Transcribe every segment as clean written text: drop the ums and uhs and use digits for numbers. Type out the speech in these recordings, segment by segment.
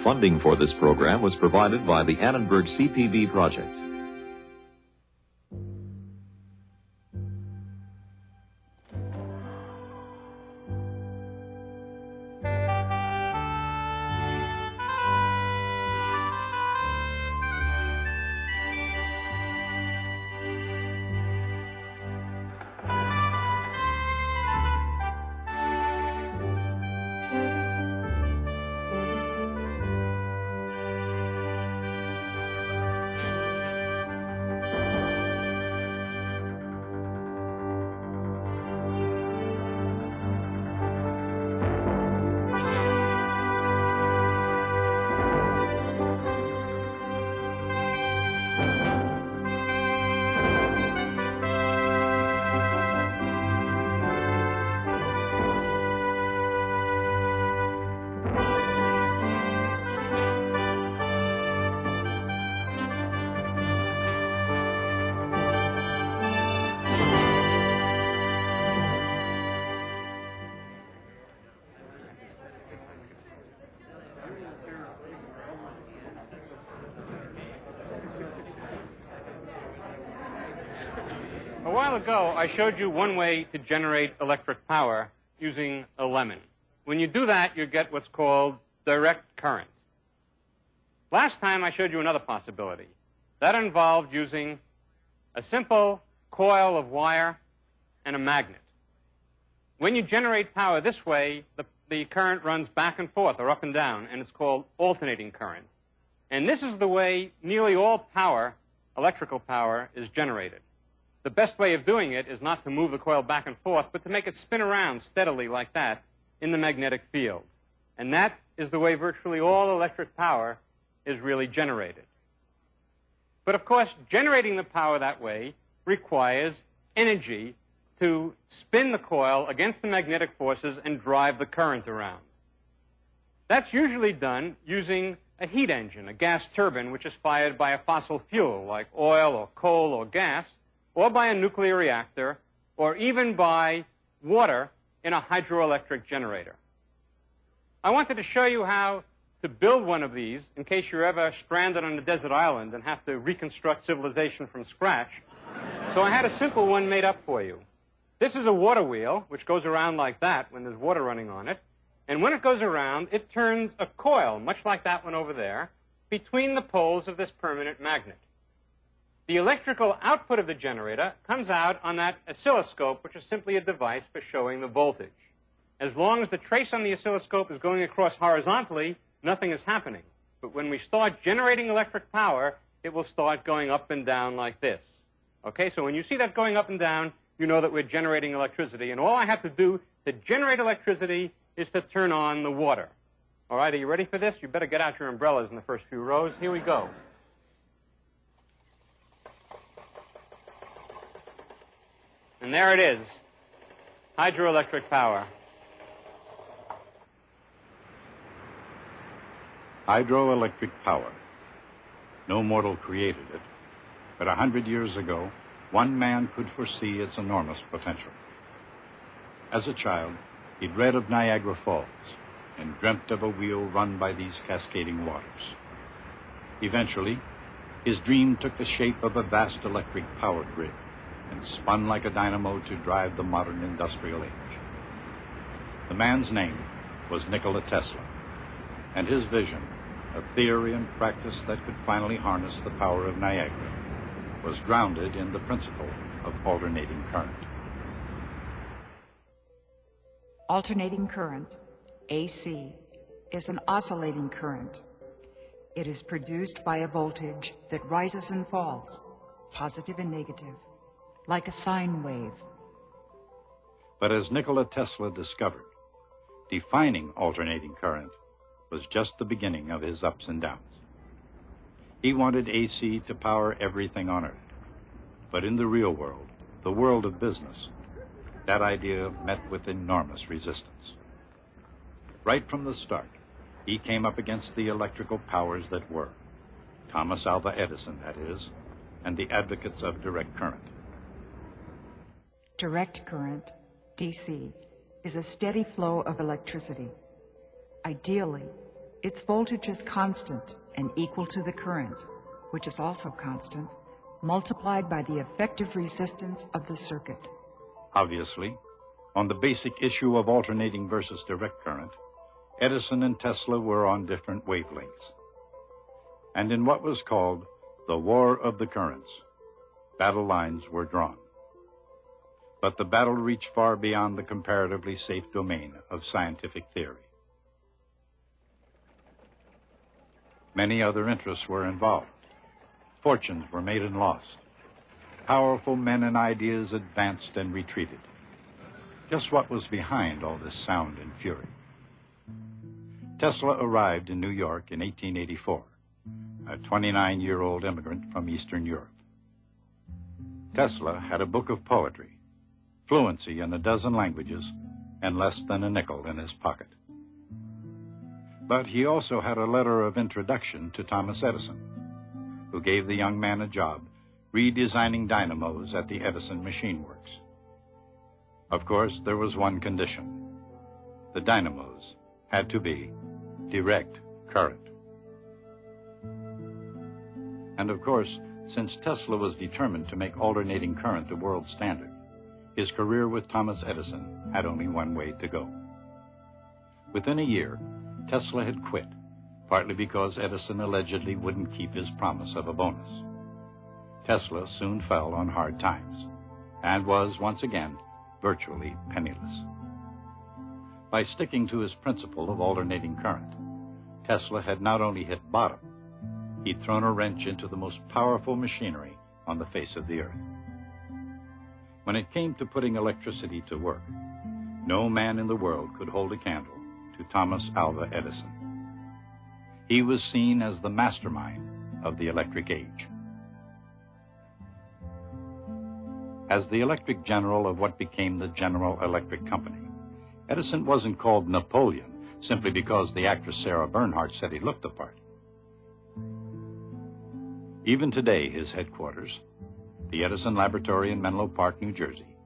Funding for this program was provided by the Annenberg CPB project. A while ago, I showed you one way to generate electric power using a lemon. When you do that, you get what's called direct current. Last time, I showed you another possibility. That involved using a simple coil of wire and a magnet. When you generate power this way, the current runs back and forth or up and down, and it's called alternating current. And this is the way nearly all power, electrical power, is generated. The best way of doing it is not to move the coil back and forth, but to make it spin around steadily like that in the magnetic field. And that is the way virtually all electric power is really generated. But of course, generating the power that way requires energy to spin the coil against the magnetic forces and drive the current around. That's usually done using a heat engine, a gas turbine, which is fired by a fossil fuel like oil or coal or gas, or by a nuclear reactor, or even by water in a hydroelectric generator. I wanted to show you how to build one of these in case you're ever stranded on a desert island and have to reconstruct civilization from scratch. So I had a simple one made up for you. This is a water wheel, which goes around like that when there's water running on it. And when it goes around, it turns a coil, much like that one over there, between the poles of this permanent magnet. The electrical output of the generator comes out on that oscilloscope, which is simply a device for showing the voltage. As long as the trace on the oscilloscope is going across horizontally, nothing is happening. But when we start generating electric power, it will start going up and down like this. Okay, so when you see that going up and down, you know that we're generating electricity. And all I have to do to generate electricity is to turn on the water. All right, are you ready for this? You better get out your umbrellas in the first few rows. Here we go. And there it is, hydroelectric power. Hydroelectric power. No mortal created it, but 100 years ago, one man could foresee its enormous potential. As a child, he'd read of Niagara Falls and dreamt of a wheel run by these cascading waters. Eventually, his dream took the shape of a vast electric power grid and spun like a dynamo to drive the modern industrial age. The man's name was Nikola Tesla, and his vision, a theory and practice that could finally harness the power of Niagara, was grounded in the principle of alternating current. Alternating current, AC, is an oscillating current. It is produced by a voltage that rises and falls, positive and negative, like a sine wave. But as Nikola Tesla discovered, defining alternating current was just the beginning of his ups and downs. He wanted AC to power everything on Earth. But in the real world, the world of business, that idea met with enormous resistance. Right from the start, he came up against the electrical powers that were, Thomas Alva Edison, that is, and the advocates of direct current. Direct current, DC, is a steady flow of electricity Ideally, its voltage is constant and equal to the current, which is also constant, multiplied by the effective resistance of the circuit. Obviously, on the basic issue of alternating versus direct current, Edison and Tesla were on different wavelengths. And in what was called the War of the Currents, battle lines were drawn. But the battle reached far beyond the comparatively safe domain of scientific theory. Many other interests were involved. Fortunes were made and lost. Powerful men and ideas advanced and retreated. Guess what was behind all this sound and fury? Tesla arrived in New York in 1884, a 29-year-old immigrant from Eastern Europe. Tesla had a book of poetry, fluency in a dozen languages, and less than a nickel in his pocket. But he also had a letter of introduction to Thomas Edison, who gave the young man a job redesigning dynamos at the Edison Machine Works. Of course, there was one condition. The dynamos had to be direct current. And of course, since Tesla was determined to make alternating current the world standard, his career with Thomas Edison had only one way to go. Within a year, Tesla had quit, partly because Edison allegedly wouldn't keep his promise of a bonus. Tesla soon fell on hard times and was, once again, virtually penniless. By sticking to his principle of alternating current, Tesla had not only hit bottom, he'd thrown a wrench into the most powerful machinery on the face of the earth. When it came to putting electricity to work, no man in the world could hold a candle to Thomas Alva Edison. He was seen as the mastermind of the electric age. As the electric general of what became the General Electric Company, Edison wasn't called Napoleon simply because the actress Sarah Bernhardt said he looked the part. Even today, his headquarters, the Edison Laboratory in Menlo Park, New Jersey,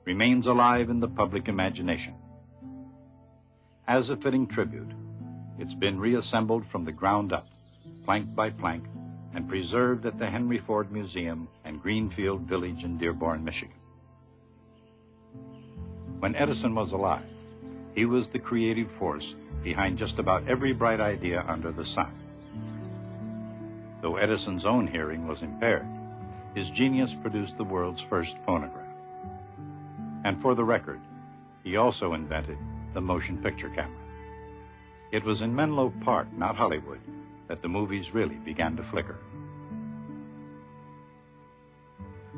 remains alive in the public imagination. As a fitting tribute, it's been reassembled from the ground up, plank by plank, and preserved at the Henry Ford Museum and Greenfield Village in Dearborn, Michigan. When Edison was alive, he was the creative force behind just about every bright idea under the sun. Though Edison's own hearing was impaired, his genius produced the world's first phonograph. And for the record, he also invented the motion picture camera. It was in Menlo Park, not Hollywood, that the movies really began to flicker.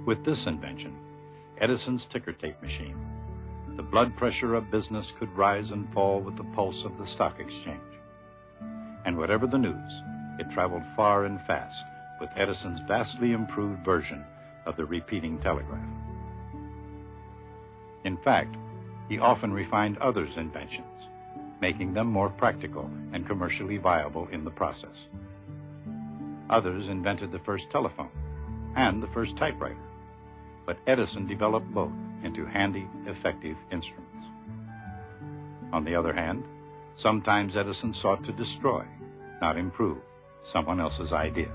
With this invention, Edison's ticker tape machine, the blood pressure of business could rise and fall with the pulse of the stock exchange. And whatever the news, it traveled far and fast with Edison's vastly improved version of the repeating telegraph. In fact, he often refined others' inventions, making them more practical and commercially viable in the process. Others invented the first telephone and the first typewriter, but Edison developed both into handy, effective instruments. On the other hand, sometimes Edison sought to destroy, not improve, someone else's idea.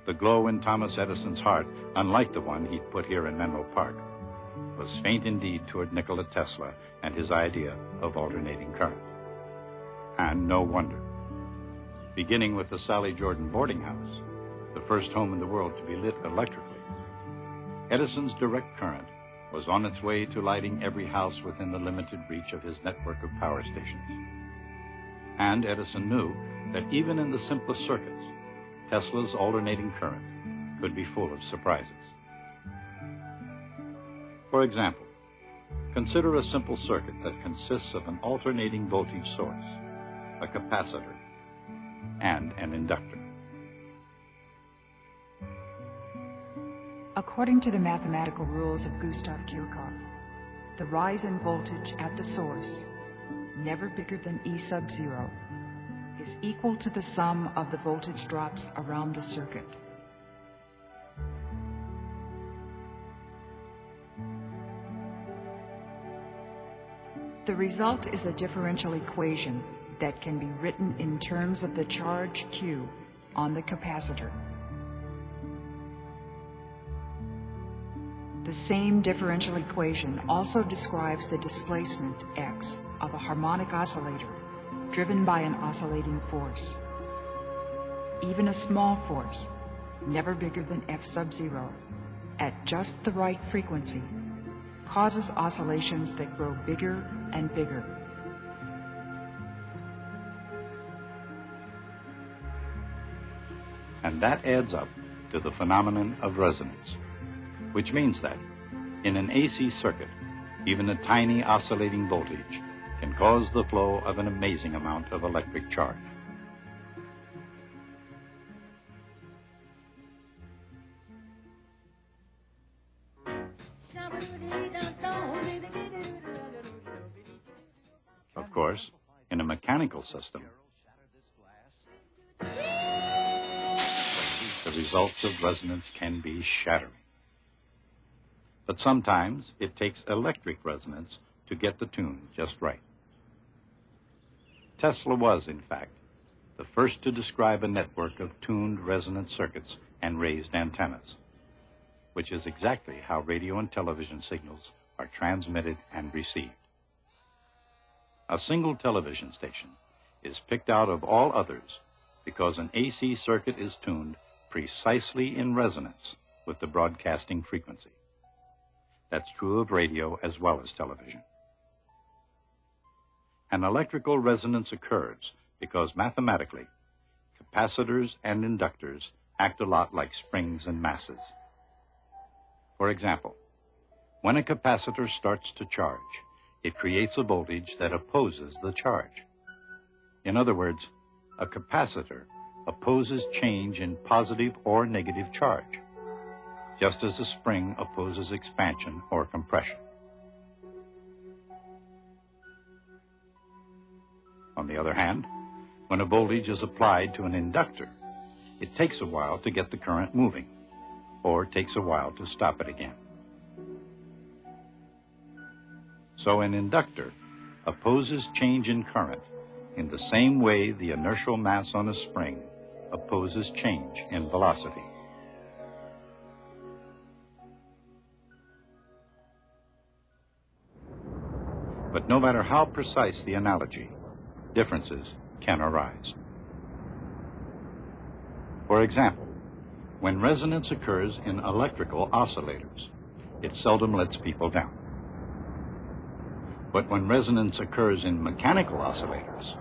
The glow in Thomas Edison's heart, unlike the one he'd put here in Menlo Park, was faint indeed toward Nikola Tesla and his idea of alternating current. And no wonder. Beginning with the Sally Jordan boarding house, the first home in the world to be lit electrically, Edison's direct current was on its way to lighting every house within the limited reach of his network of power stations. And Edison knew that even in the simplest circuits, Tesla's alternating current could be full of surprises. For example, consider a simple circuit that consists of an alternating voltage source, a capacitor, and an inductor. According to the mathematical rules of Gustav Kirchhoff, the rise in voltage at the source, never bigger than E sub 0, is equal to the sum of the voltage drops around the circuit. The result is a differential equation that can be written in terms of the charge Q on the capacitor. The same differential equation also describes the displacement x of a harmonic oscillator driven by an oscillating force. Even a small force, never bigger than f sub 0, at just the right frequency, causes oscillations that grow bigger and bigger. And that adds up to the phenomenon of resonance, which means that in an AC circuit, even a tiny oscillating voltage can cause the flow of an amazing amount of electric charge. Of course, in a mechanical system, the results of resonance can be shattering. But sometimes it takes electric resonance to get the tune just right. Tesla was, in fact, the first to describe a network of tuned resonance circuits and raised antennas, which is exactly how radio and television signals are transmitted and received. A single television station is picked out of all others because an AC circuit is tuned precisely in resonance with the broadcasting frequency. That's true of radio as well as television. An electrical resonance occurs because mathematically, capacitors and inductors act a lot like springs and masses. For example, when a capacitor starts to charge, it creates a voltage that opposes the charge. In other words, a capacitor opposes change in positive or negative charge, just as a spring opposes expansion or compression. On the other hand, when a voltage is applied to an inductor, it takes a while to get the current moving, or takes a while to stop it again. So an inductor opposes change in current in the same way the inertial mass on a spring opposes change in velocity. But no matter how precise the analogy, differences can arise. For example, when resonance occurs in electrical oscillators, it seldom lets people down. But when resonance occurs in mechanical oscillators,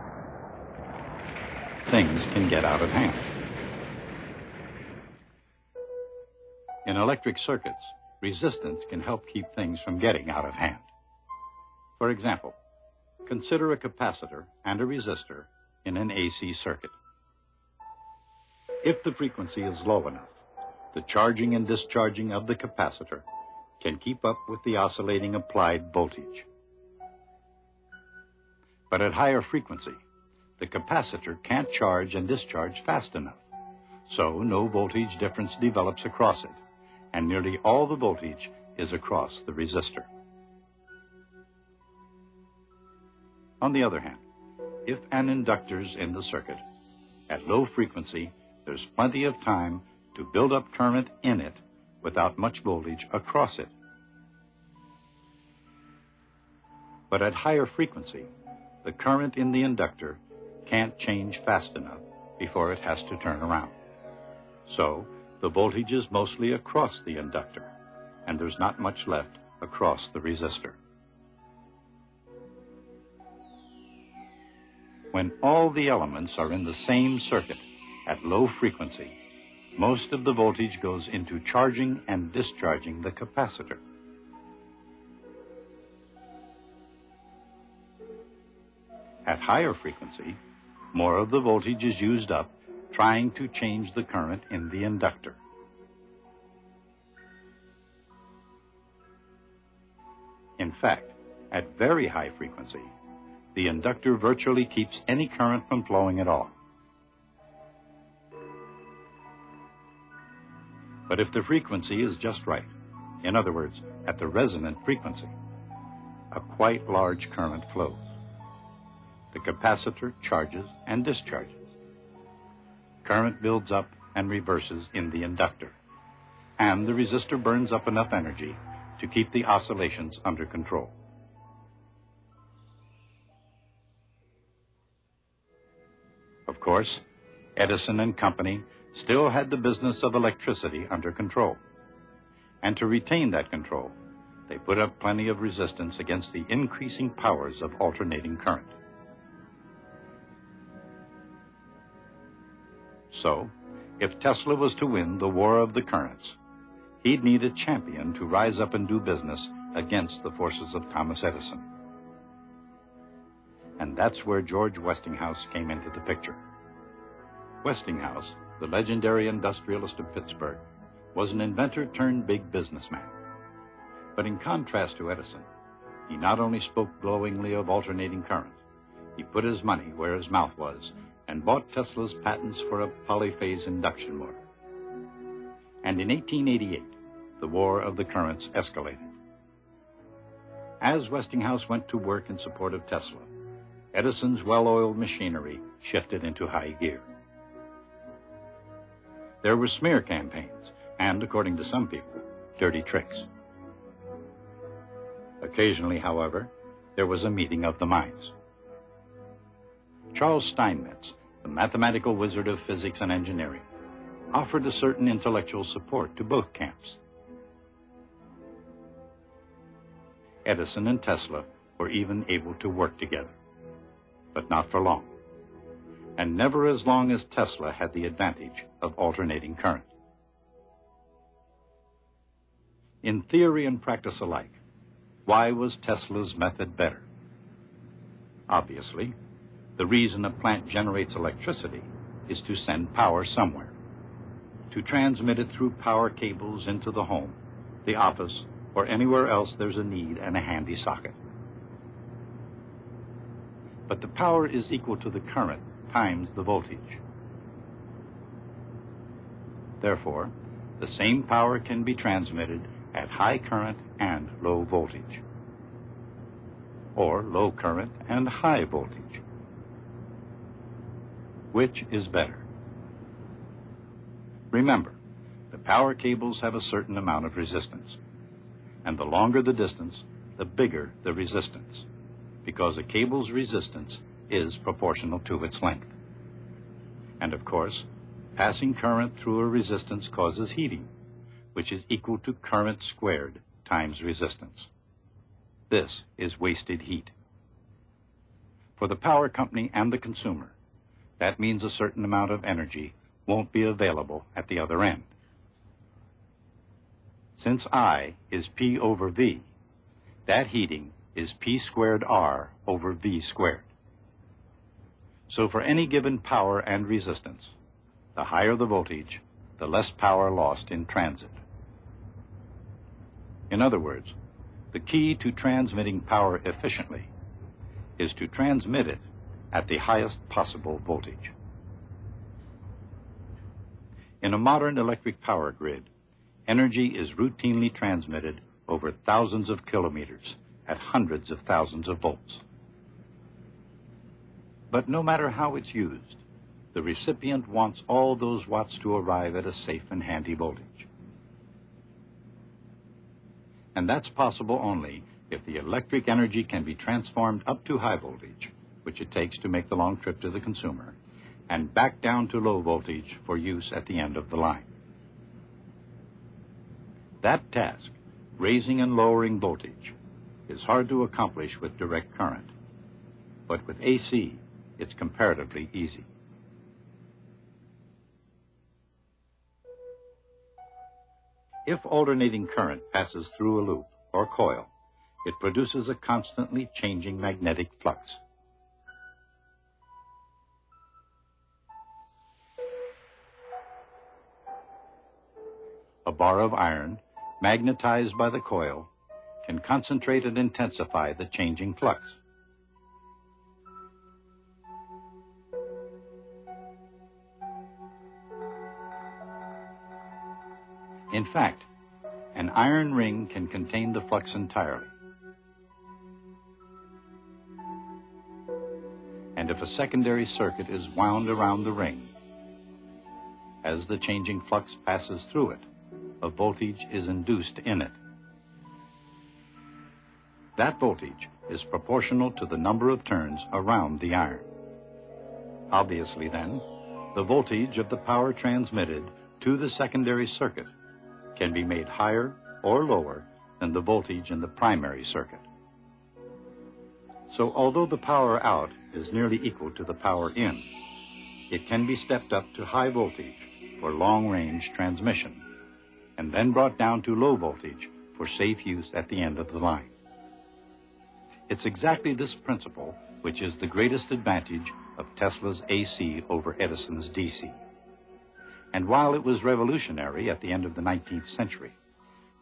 things can get out of hand. In electric circuits, resistance can help keep things from getting out of hand. For example, consider a capacitor and a resistor in an AC circuit. If the frequency is low enough, the charging and discharging of the capacitor can keep up with the oscillating applied voltage. But at higher frequency, the capacitor can't charge and discharge fast enough, so no voltage difference develops across it, and nearly all the voltage is across the resistor. On the other hand, if an inductor's in the circuit, at low frequency, there's plenty of time to build up current in it without much voltage across it. But at higher frequency, the current in the inductor can't change fast enough before it has to turn around. So, the voltage is mostly across the inductor, and there's not much left across the resistor. When all the elements are in the same circuit at low frequency, most of the voltage goes into charging and discharging the capacitor. At higher frequency, more of the voltage is used up trying to change the current in the inductor. In fact, at very high frequency, the inductor virtually keeps any current from flowing at all. But if the frequency is just right, in other words, at the resonant frequency, a quite large current flows. The capacitor charges and discharges. Current builds up and reverses in the inductor, and the resistor burns up enough energy to keep the oscillations under control. Of course, Edison and company still had the business of electricity under control. And to retain that control, they put up plenty of resistance against the increasing powers of alternating current. So, if Tesla was to win the war of the currents, he'd need a champion to rise up and do business against the forces of Thomas Edison. And that's where George Westinghouse came into the picture. Westinghouse, the legendary industrialist of Pittsburgh, was an inventor turned big businessman. But in contrast to Edison, he not only spoke glowingly of alternating current, he put his money where his mouth was and bought Tesla's patents for a polyphase induction motor. And in 1888, the war of the currents escalated. As Westinghouse went to work in support of Tesla, Edison's well-oiled machinery shifted into high gear. There were smear campaigns and, according to some people, dirty tricks. Occasionally, however, there was a meeting of the minds. Charles Steinmetz, the mathematical wizard of physics and engineering, offered a certain intellectual support to both camps. Edison and Tesla were even able to work together, but not for long, and never as long as Tesla had the advantage of alternating current. In theory and practice alike, why was Tesla's method better? Obviously, the reason a plant generates electricity is to send power somewhere, to transmit it through power cables into the home, the office, or anywhere else there's a need and a handy socket. But the power is equal to the current times the voltage. Therefore, the same power can be transmitted at high current and low voltage, or low current and high voltage. Which is better? Remember, the power cables have a certain amount of resistance, and the longer the distance, the bigger the resistance, because a cable's resistance is proportional to its length. And of course, passing current through a resistance causes heating, which is equal to current squared times resistance. This is wasted heat. For the power company and the consumer, that means a certain amount of energy won't be available at the other end. Since I is P over V, that heating is P squared R over V squared. So for any given power and resistance, the higher the voltage, the less power lost in transit. In other words, the key to transmitting power efficiently is to transmit it at the highest possible voltage. In a modern electric power grid, energy is routinely transmitted over thousands of kilometers at hundreds of thousands of volts. But no matter how it's used, the recipient wants all those watts to arrive at a safe and handy voltage. And that's possible only if the electric energy can be transformed up to high voltage, which it takes to make the long trip to the consumer, and back down to low voltage for use at the end of the line. That task, raising and lowering voltage, is hard to accomplish with direct current, but with AC, it's comparatively easy. If alternating current passes through a loop or coil, it produces a constantly changing magnetic flux. A bar of iron, magnetized by the coil, can concentrate and intensify the changing flux. In fact, an iron ring can contain the flux entirely. and if a secondary circuit is wound around the ring, as the changing flux passes through it, a voltage is induced in it. That voltage is proportional to the number of turns around the iron. Obviously, then, the voltage of the power transmitted to the secondary circuit can be made higher or lower than the voltage in the primary circuit. So although the power out is nearly equal to the power in, it can be stepped up to high voltage for long-range transmission, and then brought down to low voltage for safe use at the end of the line. It's exactly this principle which is the greatest advantage of Tesla's AC over Edison's DC. And while it was revolutionary at the end of the 19th century,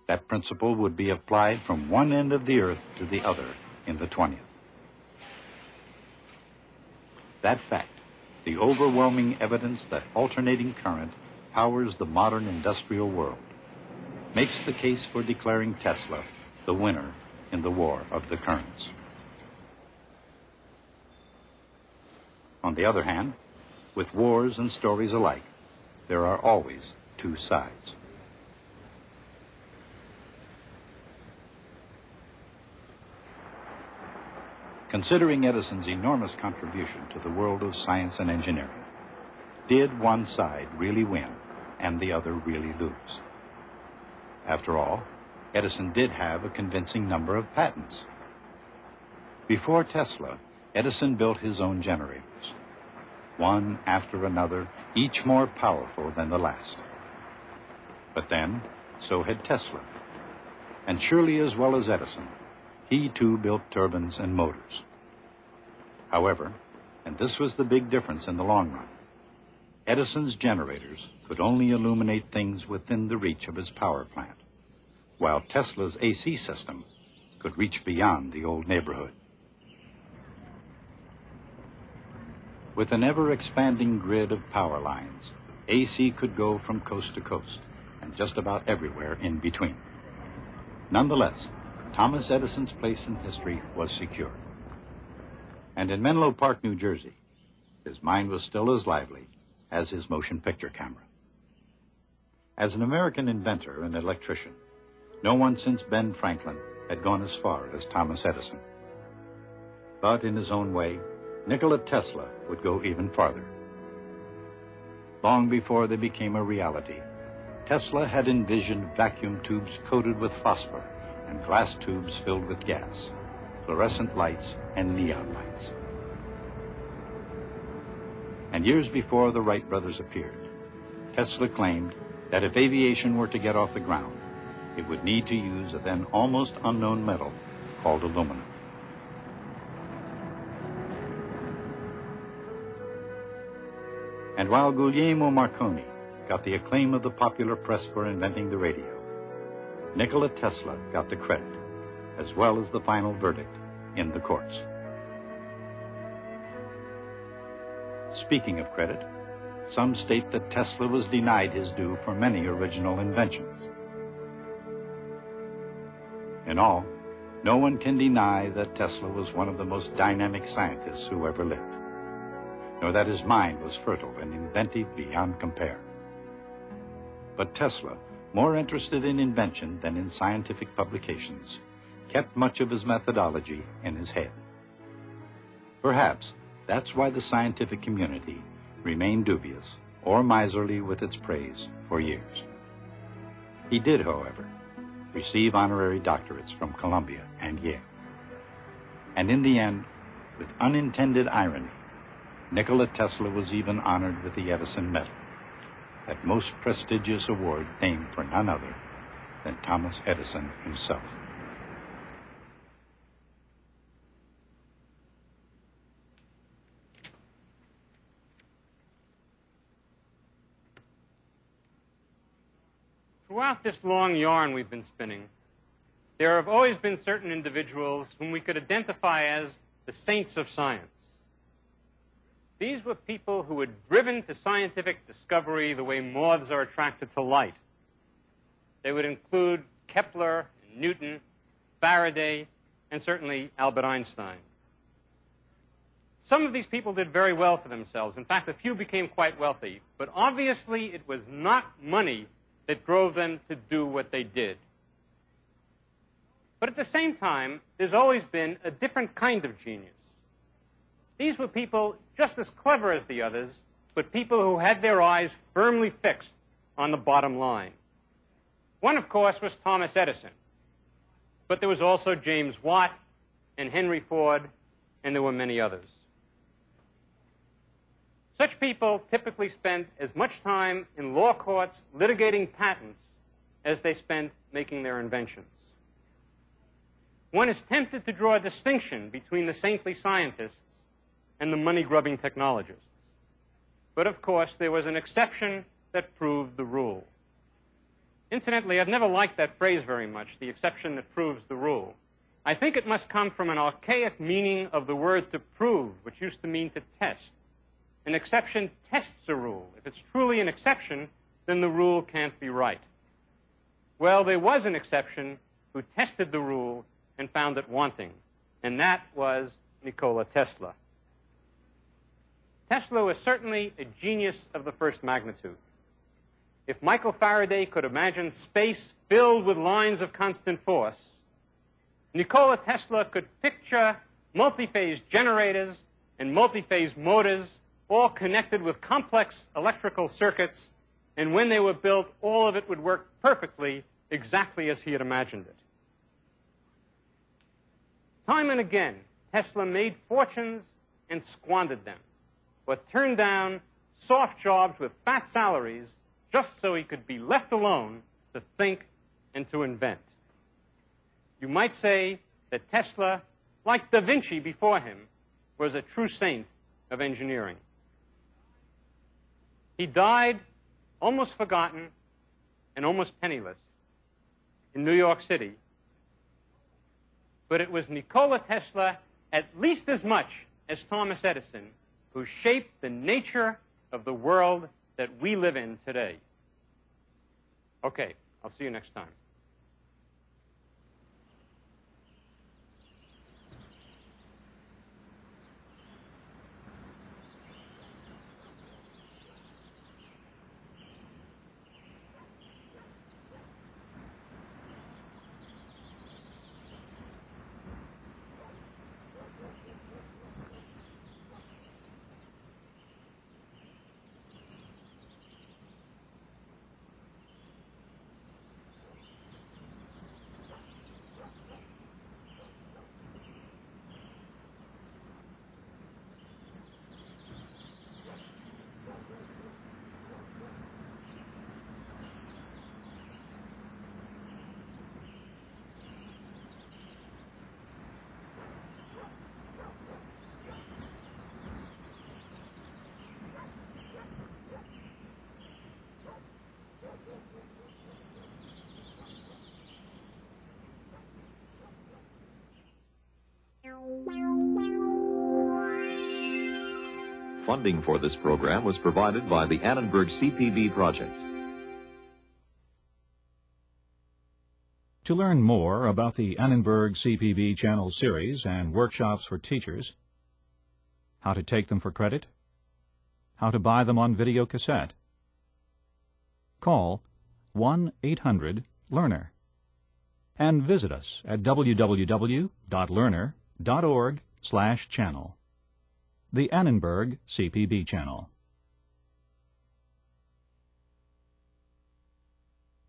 that principle would be applied from one end of the earth to the other in the 20th. That fact, the overwhelming evidence that alternating current powers the modern industrial world, makes the case for declaring Tesla the winner in the war of the currents. On the other hand, with wars and stories alike, there are always two sides. Considering Edison's enormous contribution to the world of science and engineering, did one side really win and the other really lose? After all, Edison did have a convincing number of patents. Before Tesla, Edison built his own generators, one after another, each more powerful than the last. But then, so had Tesla. And surely as well as Edison, he too built turbines and motors. However, and this was the big difference in the long run, Edison's generators could only illuminate things within the reach of his power plant, while Tesla's AC system could reach beyond the old neighborhood. With an ever-expanding grid of power lines, AC could go from coast to coast and just about everywhere in between. Nonetheless, Thomas Edison's place in history was secure. And in Menlo Park, New Jersey, his mind was still as lively as his motion picture camera. As an American inventor and electrician, no one since Ben Franklin had gone as far as Thomas Edison. But in his own way, Nikola Tesla would go even farther. Long before they became a reality, Tesla had envisioned vacuum tubes coated with phosphor and glass tubes filled with gas, fluorescent lights and neon lights. And years before the Wright brothers appeared, Tesla claimed that if aviation were to get off the ground, it would need to use a then almost unknown metal called aluminum. And while Guglielmo Marconi got the acclaim of the popular press for inventing the radio, Nikola Tesla got the credit, as well as the final verdict in the courts. Speaking of credit, some state that Tesla was denied his due for many original inventions. In all, no one can deny that Tesla was one of the most dynamic scientists who ever lived, nor that his mind was fertile and inventive beyond compare. But Tesla, more interested in invention than in scientific publications, kept much of his methodology in his head. Perhaps that's why the scientific community remained dubious or miserly with its praise for years. He did, however, receive honorary doctorates from Columbia and Yale. And in the end, with unintended irony, Nikola Tesla was even honored with the Edison Medal, that most prestigious award named for none other than Thomas Edison himself. Throughout this long yarn we've been spinning, there have always been certain individuals whom we could identify as the saints of science. These were people who were driven to scientific discovery the way moths are attracted to light. They would include Kepler, Newton, Faraday, and certainly Albert Einstein. Some of these people did very well for themselves. In fact, a few became quite wealthy. But obviously, it was not money that drove them to do what they did. But at the same time, there's always been a different kind of genius. These were people just as clever as the others, but people who had their eyes firmly fixed on the bottom line. One, of course, was Thomas Edison. But there was also James Watt and Henry Ford, and there were many others. Such people typically spent as much time in law courts litigating patents as they spent making their inventions. One is tempted to draw a distinction between the saintly scientists and the money-grubbing technologists. But of course, there was an exception that proved the rule. Incidentally, I've never liked that phrase very much, the exception that proves the rule. I think it must come from an archaic meaning of the word to prove, which used to mean to test. An exception tests a rule. If it's truly an exception, then the rule can't be right. Well, there was an exception who tested the rule and found it wanting, and that was Nikola Tesla. Tesla was certainly a genius of the first magnitude. If Michael Faraday could imagine space filled with lines of constant force, Nikola Tesla could picture multi-phase generators and multi-phase motors all connected with complex electrical circuits, and when they were built, all of it would work perfectly, exactly as he had imagined it. Time and again, Tesla made fortunes and squandered them, or turned down soft jobs with fat salaries just so he could be left alone to think and to invent. You might say that Tesla, like Da Vinci before him, was a true saint of engineering. He died almost forgotten and almost penniless in New York City. But it was Nikola Tesla, at least as much as Thomas Edison, who shaped the nature of the world that we live in today. Okay, I'll see you next time. Funding for this program was provided by the Annenberg CPB project. To learn more about the Annenberg CPB channel series and workshops for teachers, how to take them for credit, how to buy them on video cassette, call 1-800-LEARNER and visit us at www.learner.org/channel. The Annenberg CPB channel.